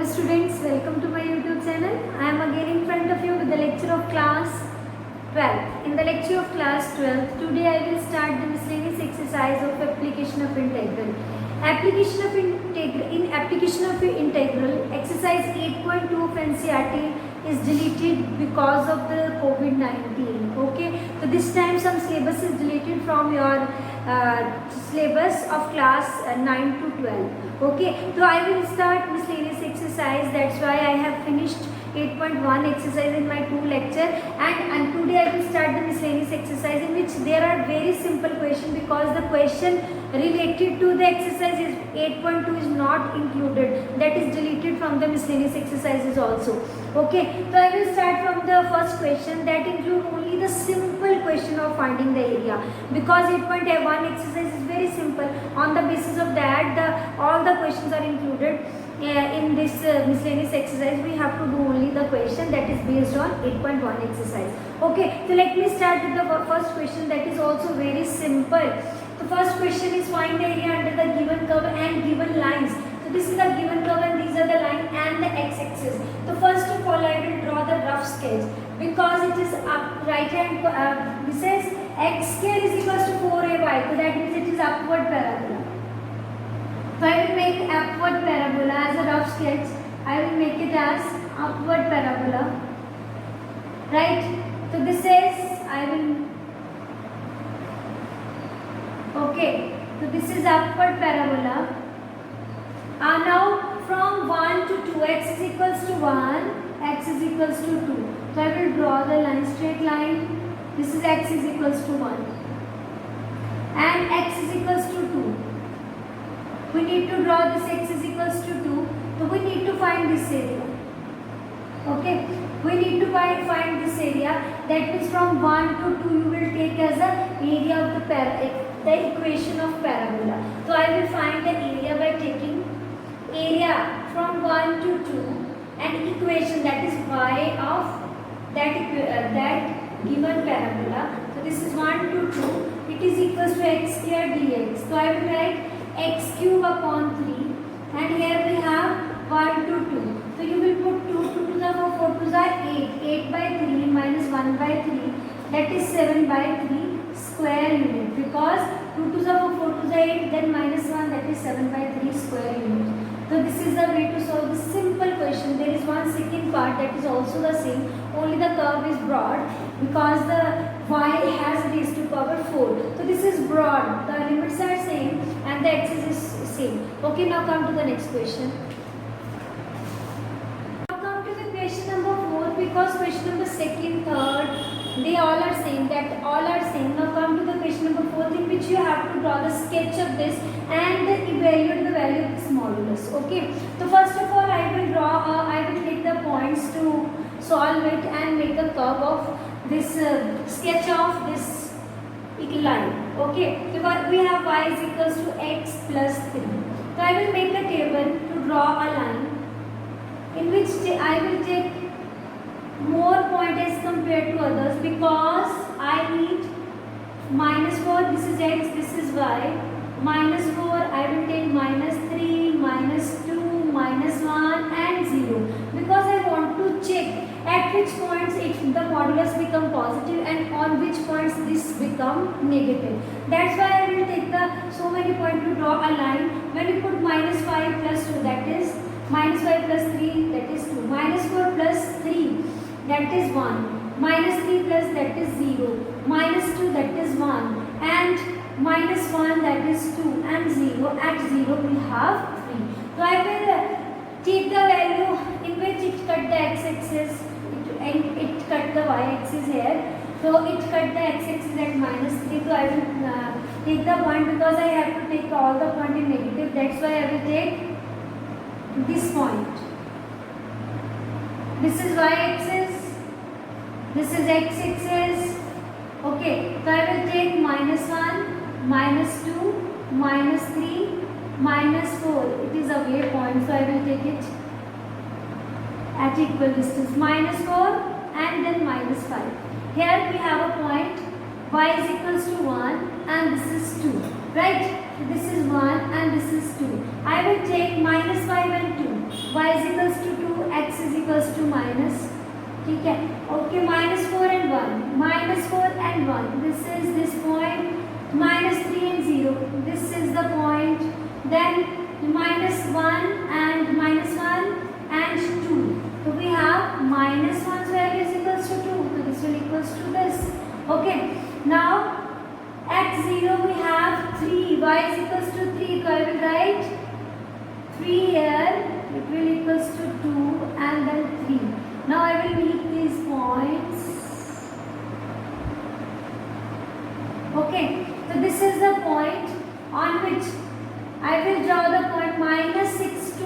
Hello students, welcome to my YouTube channel. I am again in front of you with the lecture of class 12. In the lecture of class 12, today I will start the miscellaneous exercise of application of integral. In application of integral, exercise 8.2 of NCERT is deleted because of the COVID-19. Okay, so this time some syllabus is deleted from your syllabus of class 9 to 12. Okay, so I will start miscellaneous exercise. That's why I have finished 8.1 exercise in my 2 lecture, and today I will start the miscellaneous exercise in which there are very simple question, because the question related to the exercise is 8.2 is not included, that is deleted from the miscellaneous exercises also. Okay, so I will start from the first question that include only the simple question of finding the area, because 8.1 exercise is very simple. On the basis of that, all the questions are included in this miscellaneous exercise. We have to do only the question that is based on 8.1 exercise. Okay, so let me start with the first question, that is also very simple. The first question is find the area under the given curve and given lines. So this is the given curve and these are the line and the x-axis. So first of all I will draw the rough sketch, because it is up right hand, this is x square is equals to 4ay, so that means it is upward parabola. So I will make upward parabola as a rough sketch. I will make it as upward parabola, right? So this is, I will, okay, so this is upward parabola. Now from 1 to 2, x is equals to 1, x is equals to 2. So I will draw the line, straight line. This is x is equals to 1 and x is equals to 2. We need to draw this x is equals to 2. So we need to find this area. Okay, we need to find this area. That means from 1 to 2 you will take as a area of the equation of parabola. So I will find the area by taking area from 1 to 2 and equation, that is y of that given parabola. So this is 1 to 2. It is equals to x square dx. So I will write x cube upon 3, and here we have 1 to 2. So you will put 2 to the 4 to the 8. 8 by 3 minus 1 by 3, that is 7 by 3 square unit, because 2 to the 4 to the 8, then minus 1, that is 7 by 3 square unit. So this is the way to solve this simple question. There is one second part that is also the same, only the curve is broad, because the y has raised to power 4. So this is broad, the limits are same and the axis is same. Okay, now come to the next question. Now come to the question number 4, because question number 2nd, 3rd, they all are same, that all are same. Now come to the question number 4th, in which you have to draw the sketch of this and evaluate the value of this modulus. Okay, so first of all I will take the points to solve it and make a curve of this sketch of this line. Okay, so we have y is equals to x plus 3. So I will make a table to draw a line in which I will take more point as compared to others, because I need minus 4, this is x, this is y, minus 4, I will take minus 3, minus 2, minus 1 and 0, because I want to check at which points the modulus become positive and on which points this become negative. That's why I will take so many points to draw a line. When you put minus 5 plus 2, that is minus 5 plus 3, that is 2, minus 4 plus 3, that is 1, minus 3 plus, that is 0, minus 2, that is 1, and minus 1, that is 2, and 0. At 0 we have 3. So I will take the value in which it cut the x-axis and it cut the y-axis here. So it cut the x-axis at minus 3. So I will take the point, because I have to take all the point in negative. That's why I will take this point. This is y-axis, this is x-axis. Okay, so I will take minus 1, minus 2, minus 3, minus 4. It is a way point, so I will take it at equal distance. Minus 4 and then minus 5. Here we have a point, y is equals to 1 and this is 2. Right? This is 1 and this is 2. I will take minus 5 and 2. y is equals to 2, x is equals to minus, ठीक है, okay, minus 4 and 1, minus 4 and 1, this is this point, minus 3 and 0, this is the point, then minus 1 and minus 1 and 2, so we have minus 1's value is equals to 2, so this will equals to this, okay. Now at 0 we have 3, y is equals to 3, so I will write 3 here, it will equals to 2 and then 3. Now I will meet these points. Okay, so this is the point on which I will draw the point minus 6, 2. So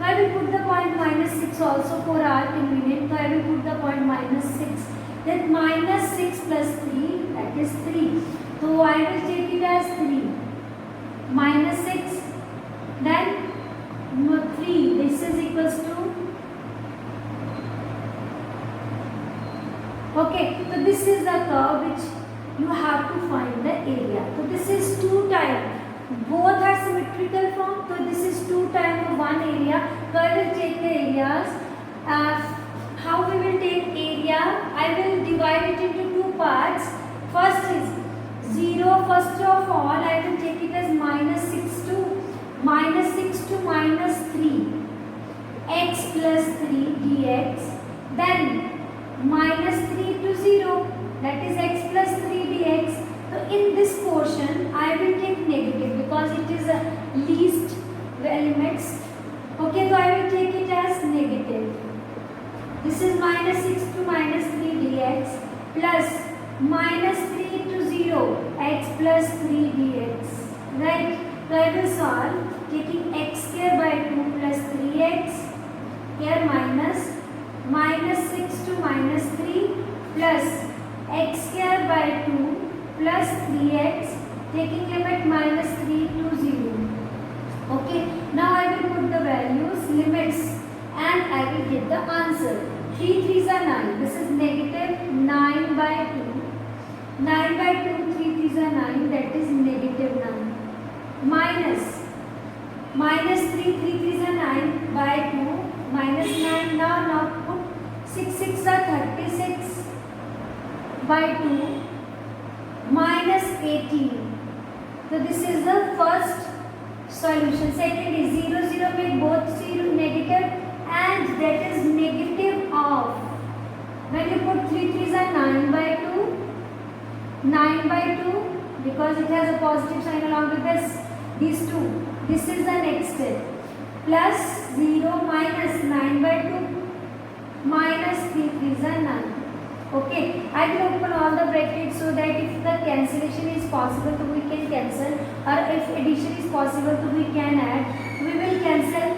I will put the point minus 6 also for our convenience. So I will put the point minus 6. Then minus 6 plus 3, that is 3. So I will take it as 3. Minus 6, then 3. This is equals to. Okay, so this is the curve which you have to find the area. So this is 2 times. Both are symmetrical form. So this is 2 times of one area. So I will take the areas. How we will take area? I will divide it into 2 parts. First is 0. First of all, I will take it as minus 6 to minus 3 x plus 3 dx. Then minus 3 to 0, that is x plus 3 dx. So in this portion I will take negative because it is a least limits. Okay, so I will take it as negative. This is minus 6 to minus 3 dx plus minus 3 to 0 x plus 3 dx. Right, so I will solve taking x square by 2 plus 3x, here minus 6 to minus 3 plus x square by 2 plus 3x, taking limit minus 3 to 0. Okay, now I will put the values, limits, and I will get the answer. 3 3s are 9, this is negative 9 by 2. 9 by 2, 3 3s are 9, that is negative 9. Minus 3 3s are 9 by 2, minus 9. Now put 6 6 are 36 by 2, minus 18. So this is the first solution. Second is 0 0, make both 0 negative, and that is negative of, when you put 3 3s are 9 by 2, 9 by 2, because it has a positive sign along with this, these two. This is the next step. Plus 0 minus 9 by 2 minus 3 3s are 9. Okay, I will open all the brackets so that if the cancellation is possible, so we can cancel, or if addition is possible, so we can add. We will cancel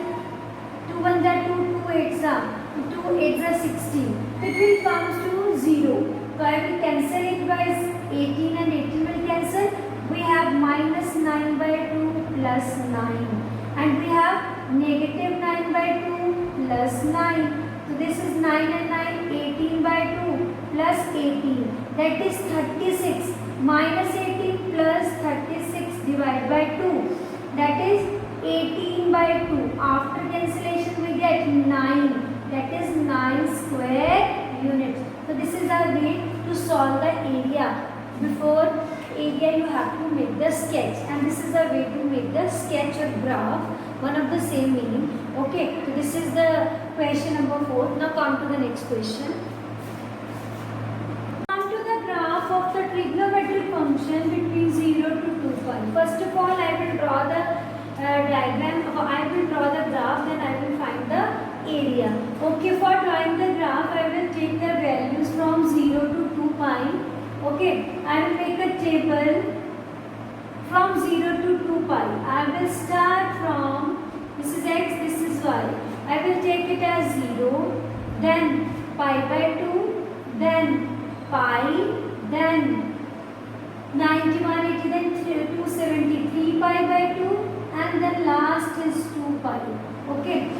2 1s are 2, 2 8s are 2 8s are 16. It will come to 0. So I will cancel it by 18 and 18 will cancel. We have minus 9 by 2 plus 9, and we have negative 9 by 2 plus 9. So this is 9 and 9, 18 by 2 plus 18, that is 36. Minus 18 plus 36 divided by 2, that is 18 by 2. After cancellation we get 9, that is 9 square units. So this is our way to solve the area. Before area you have to make the sketch, and this is the way to make the sketch or graph, one of the same meaning. Okay, so this is the question number 4. Now come to the next question. Come to the graph of the trigonometric function between 0 to 2 pi. First of all, I will draw the diagram, I will draw the graph, then I will find the area. Okay, for drawing the graph I will take the values from 0 to 2 pi. Okay, I will make a table from 0 to 2 pi. I will start from, this is x, this is y. I will take it as 0, then pi by 2, then pi, then 90, 180, then 273 pi by 2, and then last is 2 pi. Okay,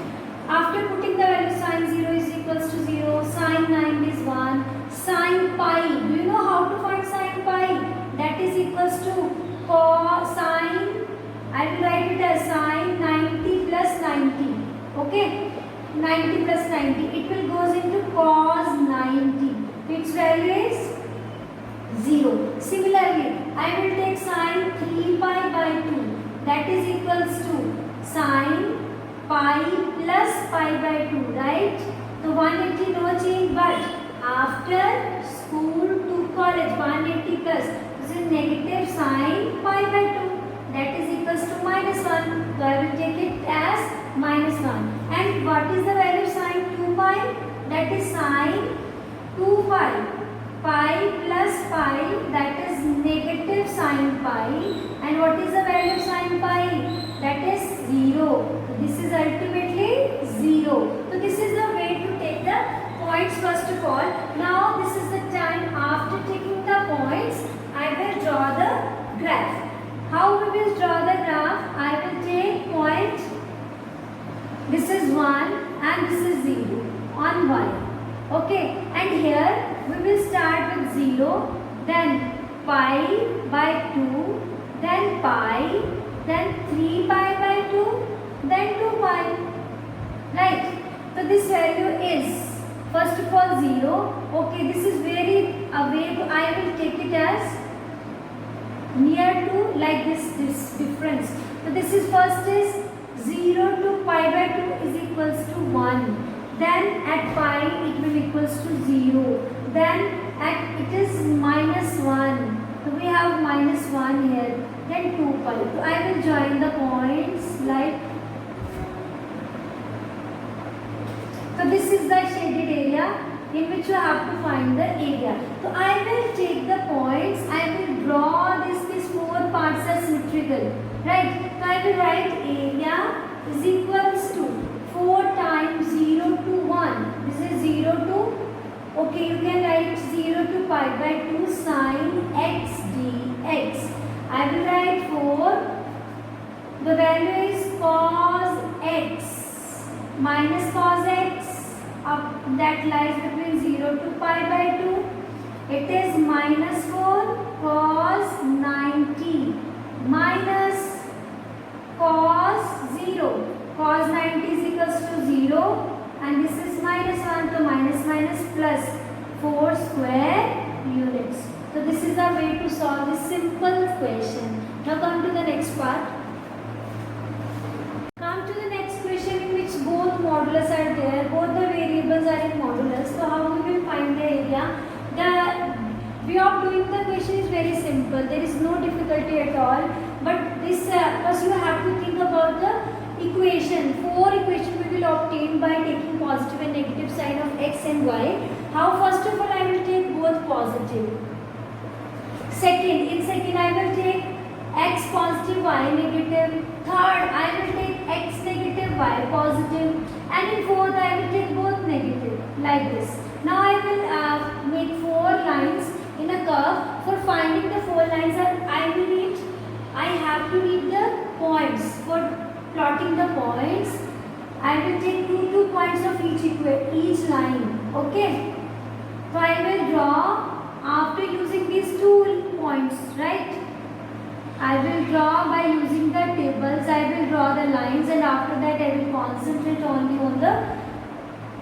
after putting the value sin 0 is equals to 0, sin 9 is 1, sin pi, do you know how to find sin pi? That is equals to cos sin, I will write it as sin 90 plus 90. Okay, 90 plus 90, it will goes into cos 90. Its value is 0. Similarly, I will take sin 3 pi by 2, that is equals to sin pi plus pi by 2, right? So 180 no change, but after school to college 180 plus, this is negative sin pi by 2, that is equals to minus 1. So I will take it as minus 1. And what is the value of sin 2 pi? That is sin 2 pi. Pi plus pi, that is negative sin pi. And what is the value of sin pi? That is 0. So this is ultimately 0. So this is the way to take the points first of all. Now this is the time after taking the points, I will draw the graph. How we will draw the graph? I will take point, this is 1 and this is 0 on y. Okay, and here we will start with 0, then pi by 2, then pi, then 3 pi by 2, then 2 pi. Right? So this value is first of all 0. Okay, this is very way to, I will take it as near to like this difference. So this is first is 0 to pi by 2 is equals to 1. Then at pi it will equals to 0. Then at it is minus 1. So we have minus 1 here. Then 2 pi. So I will join the points like. So this is the shaded area in which you have to find the area. So I will take the points. I will draw these 4 parts as symmetrical. Right. So I will write area is equals to 4 times 0 to 1. This is 0 to, okay, you can write 0 to pi by 2 sin x dx. I will write 4. The value is cos x minus cos x, that lies between 0 to pi by 2. It is minus 4 cos 90 minus cos 0. Cos 90 is equals to 0 and this is minus 1, so minus minus plus 4 square units. So this is the way to solve this simple question. Now come to the next part. Come to the next question in which both modulus are there, both the variables are in modulus. So how we will find the area? The way of doing the question is very simple. There is no difficulty at all. But this first you have to think about the equation. 4 equation we will obtain by taking positive and negative sign of x and y. How? First of all I will take both positive. In second I will take x positive, y negative. Third I will take x negative, y positive. And in fourth I will take both negative, like this. Now I will make 4 lines in a curve. For finding the 4 lines I have to need the points. For plotting the points, I will take 2 points of each line. Okay. So I will draw after using these 2 points, right? I will draw by using the tables. I will draw the lines, and after that I will concentrate only on the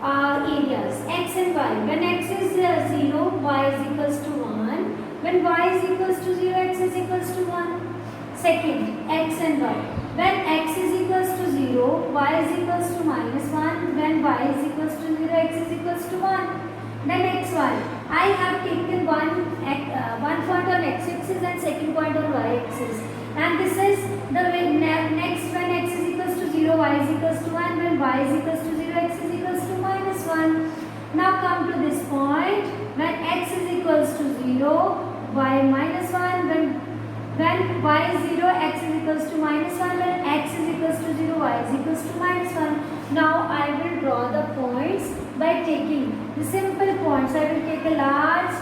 areas x and y. When x is 0, y is equals to 1. When y is equals to 0, x is equals to 1. Second, x and y. When x is equals to 0, y is equals to minus 1. When y is equals to 0, x is equals to 1. Then x, y. I have taken one point on x-axis and second point on y-axis. And this is the next when x is equals to 0, y is equals to 1. When y is equals to 0, x is equals to minus 1. Now come to this point. When x is equals to 0, y minus 1. When y is 0, x is equals to minus 1. When x is equals to 0, y is equals to minus 1. Now I will draw the points by taking the simple points. I will take a large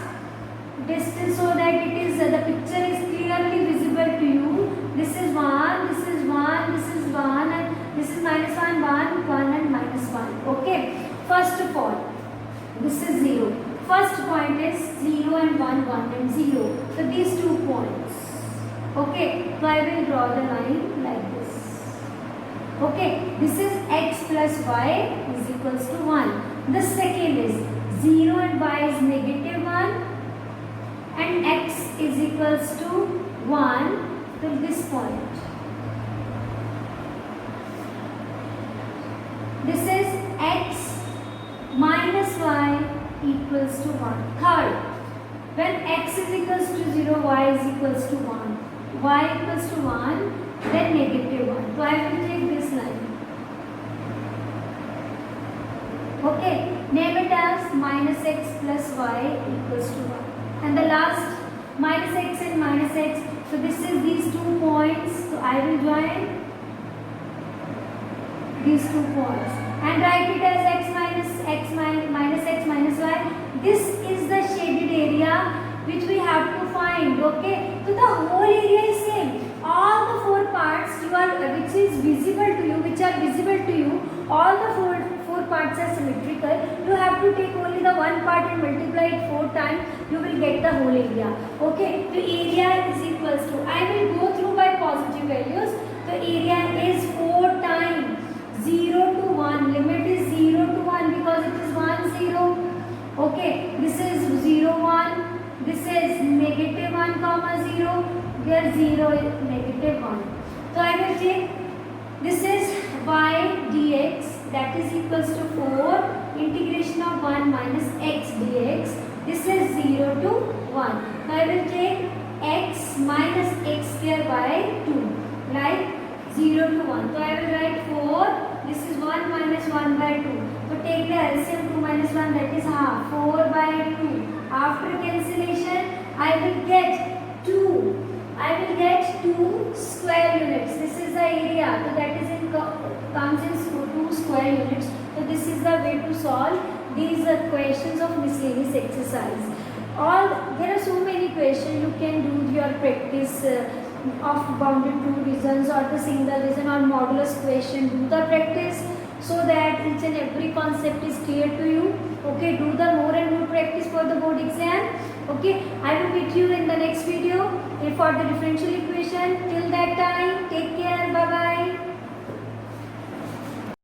distance so that it is the picture is clearly visible to you. This is 1, this is 1, this is 1, and this is minus 1, 1, 1 and minus 1. Okay. First of all, this is 0. First point is 0 and 1, 1 and 0. So these 2 points. Okay. So I will draw the line like this. Okay, this is x plus y is equals to 1. The second is 0 and y is negative 1 and x is equals to 1 till this point. This is x minus y equals to 1. Third, when x is equals to 0, y is equals to 1. Y equals to 1, then negative 1. So I will take this line. Okay, name it as minus x plus y equals to 1. And the last, minus x and minus x. So this is these 2 points. So I will join these 2 points and write it as x minus x minus y. This is the shaded area which we have to find. Okay, so the whole area is same. All the 4 parts which is visible to you, which are visible to you, all the four parts are symmetrical. You have to take only the one part and multiply it 4 times. You will get the whole area. Okay, the area is equals to, I will go through by positive values. The area is 4 times 0 to 1. Limit is 0 to 1 because it is 1 0. Okay, this is 0 1. This is negative 1 comma 0. Here 0 is negative 1. So I will take this is y dx, that is equals to 4 integration of 1 minus x dx. This is 0 to 1. So I will take x minus x square by 2, like 0 to 1. So I will write 4. This is 1 minus 1 by 2. So take the LCM 2 minus 1, that is half. 4 by 2. After cancellation, I will get 2. I will get 2 square units. This is the area. So that is comes in 2 square units. So this is the way to solve these questions of miscellaneous exercise. There are so many questions. You can do your practice of bounded two reasons or the single reason or modulus question. Do the practice so that each and every concept is clear to you. Okay, do the more and more practice for the board exam. Okay, I will meet you in the next video for the differential equation. Till that time, take care. Bye bye.